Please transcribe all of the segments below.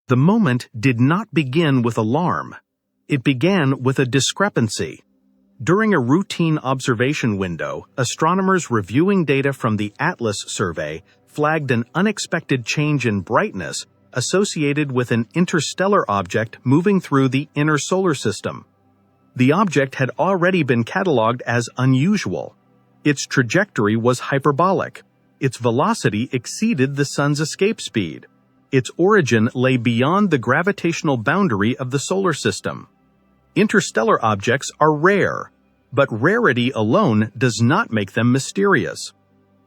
The moment did not begin with alarm. It began with a discrepancy. During a routine observation window, astronomers reviewing data from the Atlas survey flagged an unexpected change in brightness associated with an interstellar object moving through the inner solar system. The object had already been catalogued as unusual. Its trajectory was hyperbolic. Its velocity exceeded the sun's escape speed. Its origin lay beyond the gravitational boundary of the solar system. Interstellar objects are rare, but rarity alone does not make them mysterious.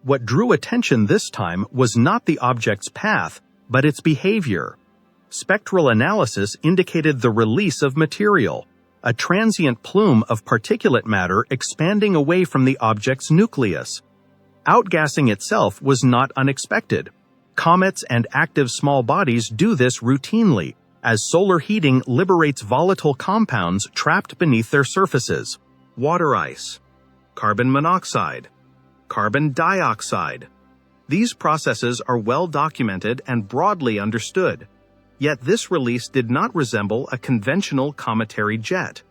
What drew attention this time was not the object's path, but its behavior. Spectral analysis indicated the release of material, a transient plume of particulate matter expanding away from the object's nucleus. Outgassing itself was not unexpected. Comets and active small bodies do this routinely, as solar heating liberates volatile compounds trapped beneath their surfaces. Water ice, carbon monoxide, carbon dioxide. These processes are well documented and broadly understood. Yet this release did not resemble a conventional cometary jet.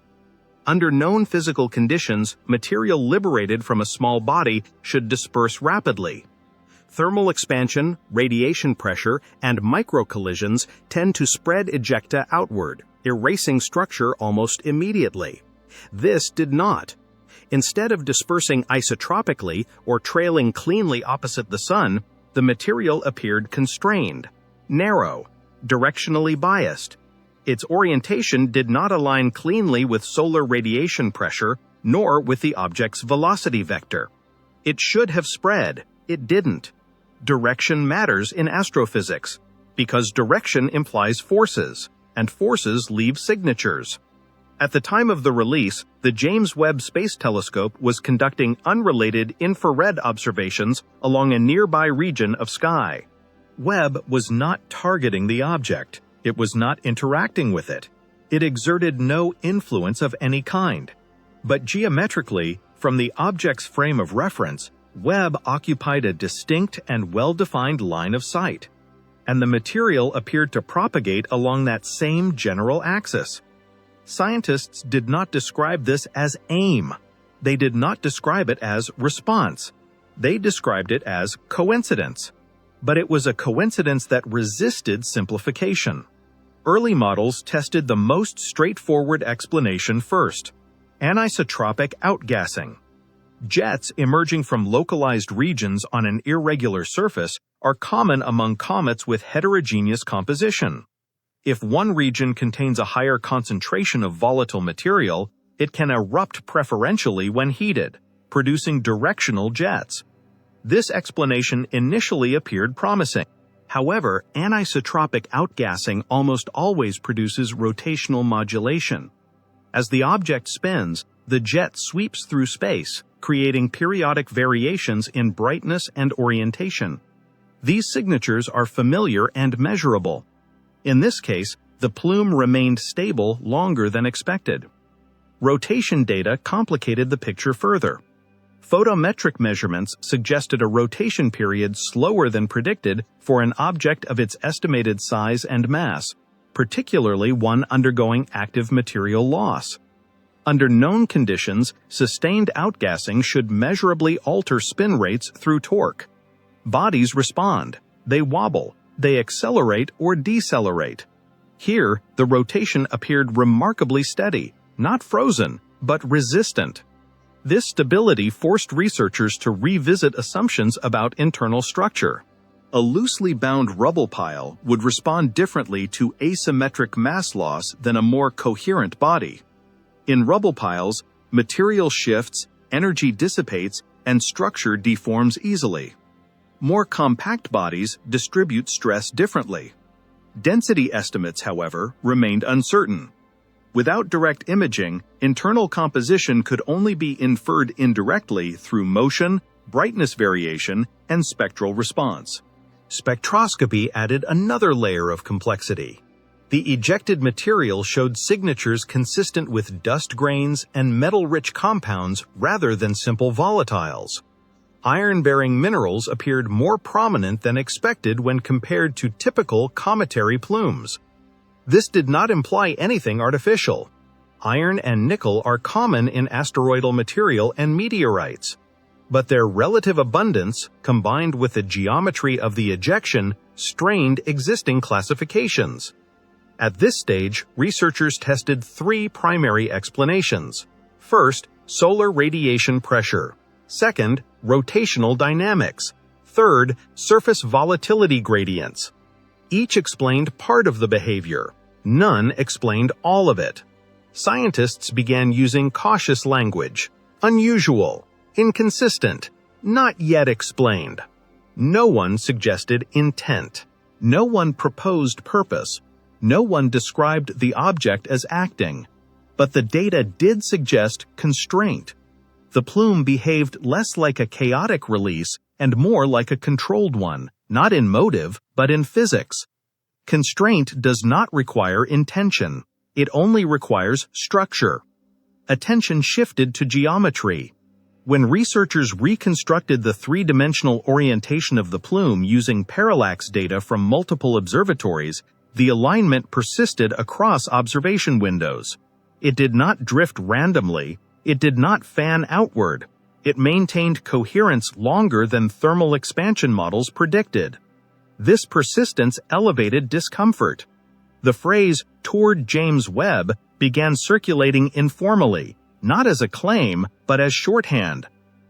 Under known physical conditions, material liberated from a small body should disperse rapidly. Thermal expansion, radiation pressure, and microcollisions tend to spread ejecta outward, erasing structure almost immediately. This did not. Instead of dispersing isotropically or trailing cleanly opposite the sun, the material appeared constrained, narrow, directionally biased. Its orientation did not align cleanly with solar radiation pressure, nor with the object's velocity vector. It should have spread. It didn't. Direction matters in astrophysics, because direction implies forces, and forces leave signatures. At the time of the release, the James Webb Space Telescope was conducting unrelated infrared observations along a nearby region of sky. Webb was not targeting the object. It was not interacting with it. It exerted no influence of any kind. But geometrically, from the object's frame of reference, Webb occupied a distinct and well-defined line of sight, and the material appeared to propagate along that same general axis. Scientists did not describe this as aim. They did not describe it as response. They described it as coincidence. But it was a coincidence that resisted simplification. Early models tested the most straightforward explanation first: anisotropic outgassing. Jets emerging from localized regions on an irregular surface are common among comets with heterogeneous composition. If one region contains a higher concentration of volatile material, it can erupt preferentially when heated, producing directional jets. This explanation initially appeared promising. However, anisotropic outgassing almost always produces rotational modulation. As the object spins, the jet sweeps through space, creating periodic variations in brightness and orientation. These signatures are familiar and measurable. In this case, the plume remained stable longer than expected. Rotation data complicated the picture further. Photometric measurements suggested a rotation period slower than predicted for an object of its estimated size and mass, particularly one undergoing active material loss. Under known conditions, sustained outgassing should measurably alter spin rates through torque. Bodies respond. They wobble. They accelerate or decelerate. Here, the rotation appeared remarkably steady, not frozen, but resistant. This stability forced researchers to revisit assumptions about internal structure. A loosely bound rubble pile would respond differently to asymmetric mass loss than a more coherent body. In rubble piles, material shifts, energy dissipates, and structure deforms easily. More compact bodies distribute stress differently. Density estimates, however, remained uncertain. Without direct imaging, internal composition could only be inferred indirectly through motion, brightness variation, and spectral response. Spectroscopy added another layer of complexity. The ejected material showed signatures consistent with dust grains and metal-rich compounds rather than simple volatiles. Iron-bearing minerals appeared more prominent than expected when compared to typical cometary plumes. This did not imply anything artificial. Iron and nickel are common in asteroidal material and meteorites, but their relative abundance, combined with the geometry of the ejection, strained existing classifications. At this stage, researchers tested three primary explanations. First, solar radiation pressure. Second, rotational dynamics. Third, surface volatility gradients. Each explained part of the behavior. None explained all of it. Scientists began using cautious language. Unusual, inconsistent, not yet explained. No one suggested intent. No one proposed purpose. No one described the object as acting. But the data did suggest constraint. The plume behaved less like a chaotic release and more like a controlled one, not in motive, but in physics. Constraint does not require intention. It only requires structure. Attention shifted to geometry. When researchers reconstructed the three-dimensional orientation of the plume using parallax data from multiple observatories, the alignment persisted across observation windows. It did not drift randomly. It did not fan outward. It maintained coherence longer than thermal expansion models predicted. This persistence elevated discomfort. The phrase "toward James Webb" began circulating informally, not as a claim, but as shorthand.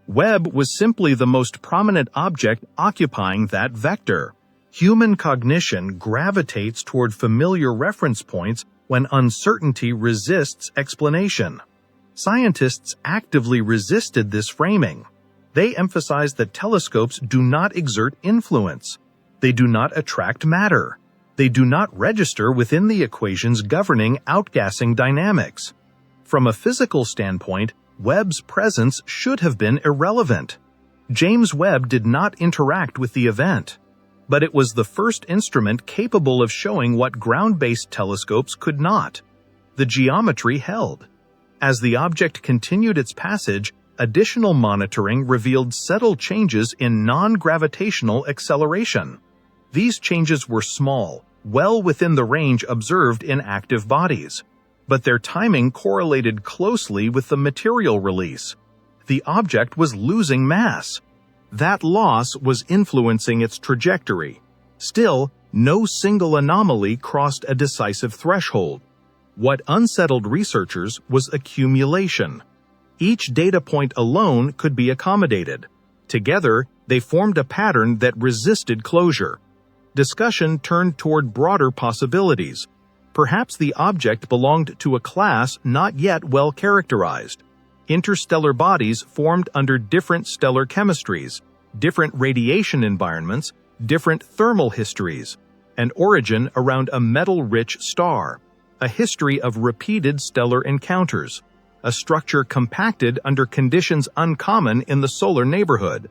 Webb was simply the most prominent object occupying that vector. Human cognition gravitates toward familiar reference points when uncertainty resists explanation. Scientists actively resisted this framing. They emphasized that telescopes do not exert influence. They do not attract matter. They do not register within the equations governing outgassing dynamics. From a physical standpoint, Webb's presence should have been irrelevant. James Webb did not interact with the event, but it was the first instrument capable of showing what ground-based telescopes could not. The geometry held. As the object continued its passage, additional monitoring revealed subtle changes in non-gravitational acceleration. These changes were small, well within the range observed in active bodies, but their timing correlated closely with the material release. The object was losing mass. That loss was influencing its trajectory. Still, no single anomaly crossed a decisive threshold. What unsettled researchers was accumulation. Each data point alone could be accommodated. Together, they formed a pattern that resisted closure. Discussion turned toward broader possibilities. Perhaps the object belonged to a class not yet well characterized. Interstellar bodies formed under different stellar chemistries, different radiation environments, different thermal histories, an origin around a metal-rich star, a history of repeated stellar encounters, a structure compacted under conditions uncommon in the solar neighborhood.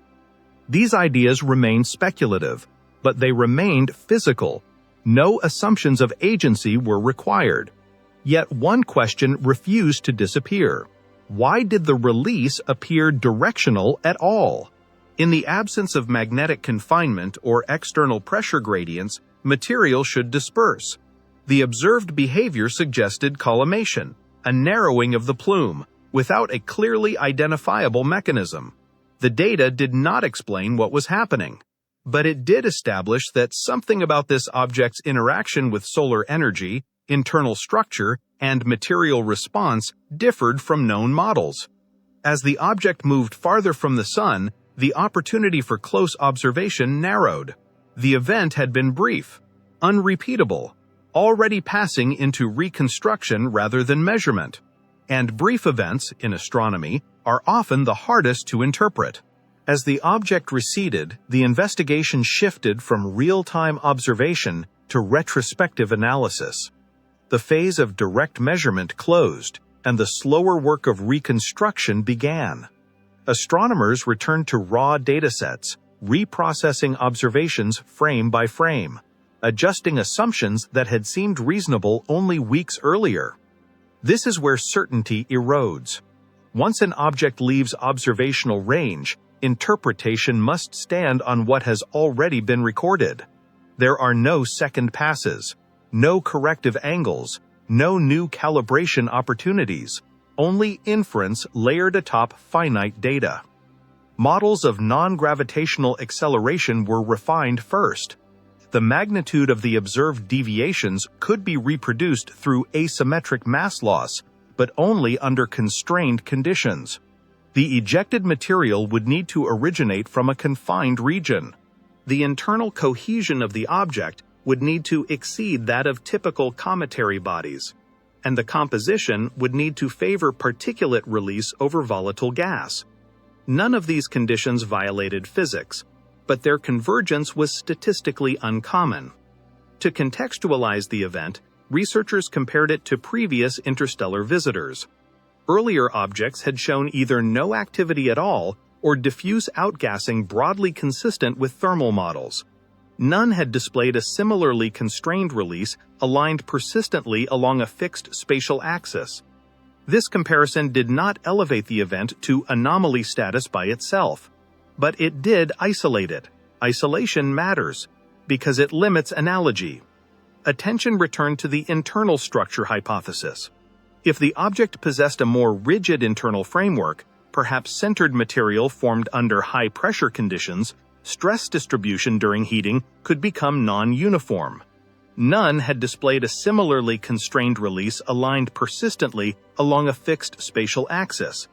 These ideas remained speculative, but they remained physical. No assumptions of agency were required. Yet one question refused to disappear. Why did the release appear directional at all? In the absence of magnetic confinement or external pressure gradients, material should disperse. The observed behavior suggested collimation, a narrowing of the plume, without a clearly identifiable mechanism. The data did not explain what was happening, but it did establish that something about this object's interaction with solar energy, internal structure, and material response differed from known models. As the object moved farther from the Sun, the opportunity for close observation narrowed. The event had been brief, unrepeatable, already passing into reconstruction rather than measurement. And brief events, in astronomy, are often the hardest to interpret. As the object receded, the investigation shifted from real-time observation to retrospective analysis. The phase of direct measurement closed, and the slower work of reconstruction began. Astronomers returned to raw datasets, reprocessing observations frame by frame, adjusting assumptions that had seemed reasonable only weeks earlier. This is where certainty erodes. Once an object leaves observational range, interpretation must stand on what has already been recorded. There are no second passes. no corrective angles, no new calibration opportunities, only inference layered atop finite data. Models of non-gravitational acceleration were refined first. The magnitude of the observed deviations could be reproduced through asymmetric mass loss, but only under constrained conditions. The ejected material would need to originate from a confined region. The internal cohesion of the object would need to exceed that of typical cometary bodies, and the composition would need to favor particulate release over volatile gas. None of these conditions violated physics, but their convergence was statistically uncommon. To contextualize the event, researchers compared it to previous interstellar visitors. Earlier objects had shown either no activity at all or diffuse outgassing broadly consistent with thermal models. None had displayed a similarly constrained release aligned persistently along a fixed spatial axis. This comparison did not elevate the event to anomaly status by itself, but it did isolate it. Isolation matters, because it limits analogy. Attention returned to the internal structure hypothesis. If the object possessed a more rigid internal framework, perhaps centered material formed under high-pressure conditions, stress distribution during heating could become non-uniform. None had displayed a similarly constrained release aligned persistently along a fixed spatial axis.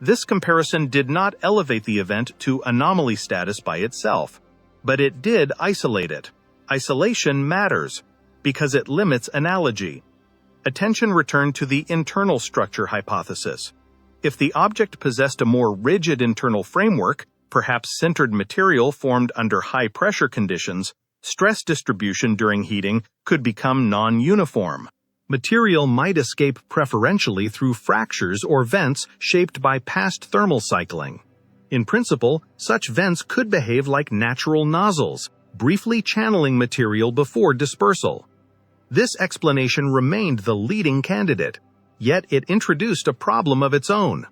This comparison did not elevate the event to anomaly status by itself, but it did isolate it. Isolation matters, because it limits analogy. Attention returned to the internal structure hypothesis. If the object possessed a more rigid internal framework, perhaps centered material formed under high-pressure conditions, stress distribution during heating could become non-uniform. Material might escape preferentially through fractures or vents shaped by past thermal cycling. In principle, such vents could behave like natural nozzles, briefly channeling material before dispersal. This explanation remained the leading candidate, yet it introduced a problem of its own.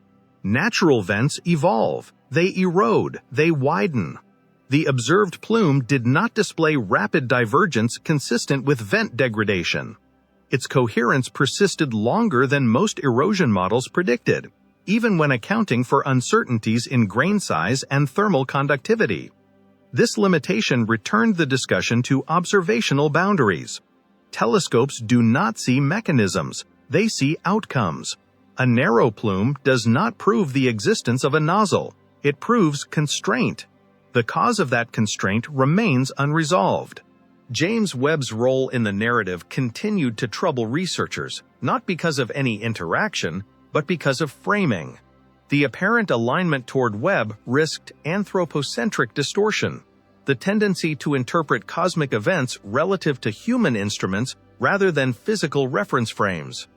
Natural vents evolve, they erode, they widen. The observed plume did not display rapid divergence consistent with vent degradation. Its coherence persisted longer than most erosion models predicted, even when accounting for uncertainties in grain size and thermal conductivity. This limitation returned the discussion to observational boundaries. Telescopes do not see mechanisms, they see outcomes. A narrow plume does not prove the existence of a nozzle, it proves constraint. The cause of that constraint remains unresolved. James Webb's role in the narrative continued to trouble researchers, not because of any interaction, but because of framing. The apparent alignment toward Webb risked anthropocentric distortion, the tendency to interpret cosmic events relative to human instruments rather than physical reference frames.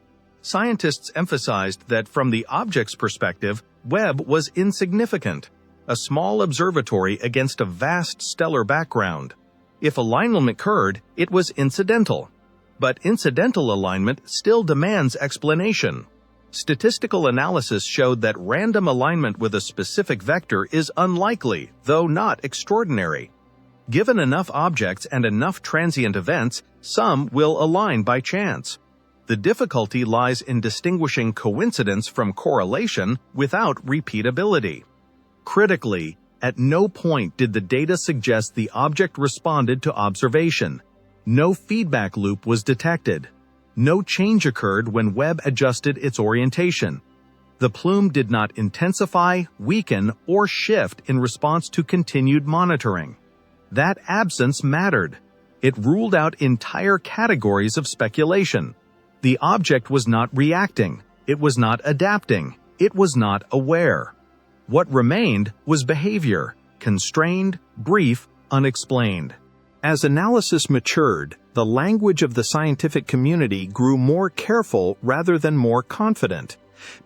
Scientists emphasized that from the object's perspective, Webb was insignificant, a small observatory against a vast stellar background. If alignment occurred, it was incidental. But incidental alignment still demands explanation. Statistical analysis showed that random alignment with a specific vector is unlikely, though not extraordinary. Given enough objects and enough transient events, some will align by chance. The difficulty lies in distinguishing coincidence from correlation without repeatability. Critically, at no point did the data suggest the object responded to observation. No feedback loop was detected. No change occurred when Webb adjusted its orientation. The plume did not intensify, weaken, or shift in response to continued monitoring. That absence mattered. It ruled out entire categories of speculation. The object was not reacting. It was not adapting. It was not aware. What remained was behavior, constrained, brief, unexplained. As analysis matured, the language of the scientific community grew more careful rather than more confident.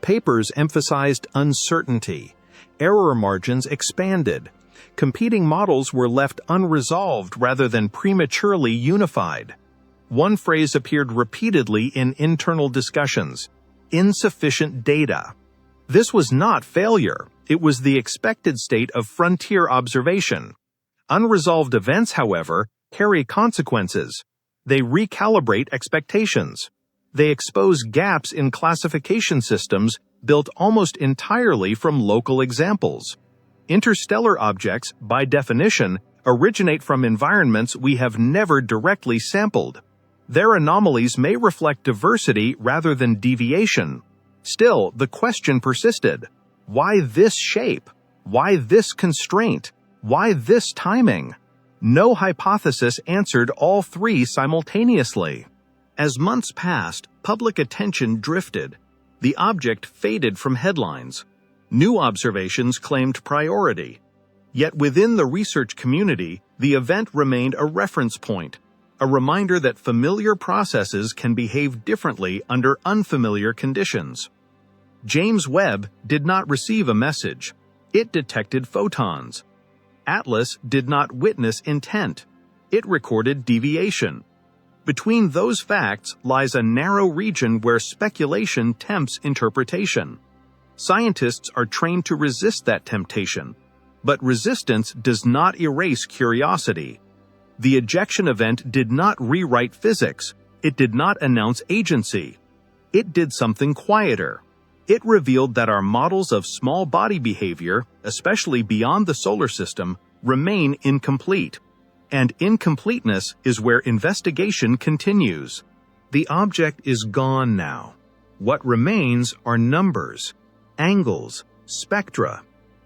Papers emphasized uncertainty. Error margins expanded. Competing models were left unresolved rather than prematurely unified. One phrase appeared repeatedly in internal discussions: insufficient data. This was not failure. It was the expected state of frontier observation. Unresolved events, however, carry consequences. They recalibrate expectations. They expose gaps in classification systems built almost entirely from local examples. Interstellar objects, by definition, originate from environments we have never directly sampled. Their anomalies may reflect diversity rather than deviation. Still, the question persisted. Why this shape? Why this constraint? Why this timing? No hypothesis answered all three simultaneously. As months passed, public attention drifted. The object faded from headlines. New observations claimed priority. Yet within the research community, the event remained a reference point, a reminder that familiar processes can behave differently under unfamiliar conditions. James Webb did not receive a message. It detected photons. Atlas did not witness intent. It recorded deviation. Between those facts lies a narrow region where speculation tempts interpretation. Scientists are trained to resist that temptation, but resistance does not erase curiosity. The ejection event did not rewrite physics. It did not announce agency. It did something quieter. It revealed that our models of small body behavior, especially beyond the solar system, remain incomplete. And incompleteness is where investigation continues. The object is gone now. What remains are numbers, angles, spectra,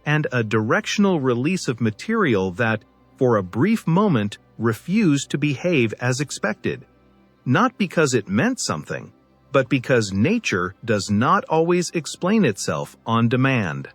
and a directional release of material that, for a brief moment, refused to behave as expected. Not because it meant something, but because nature does not always explain itself on demand.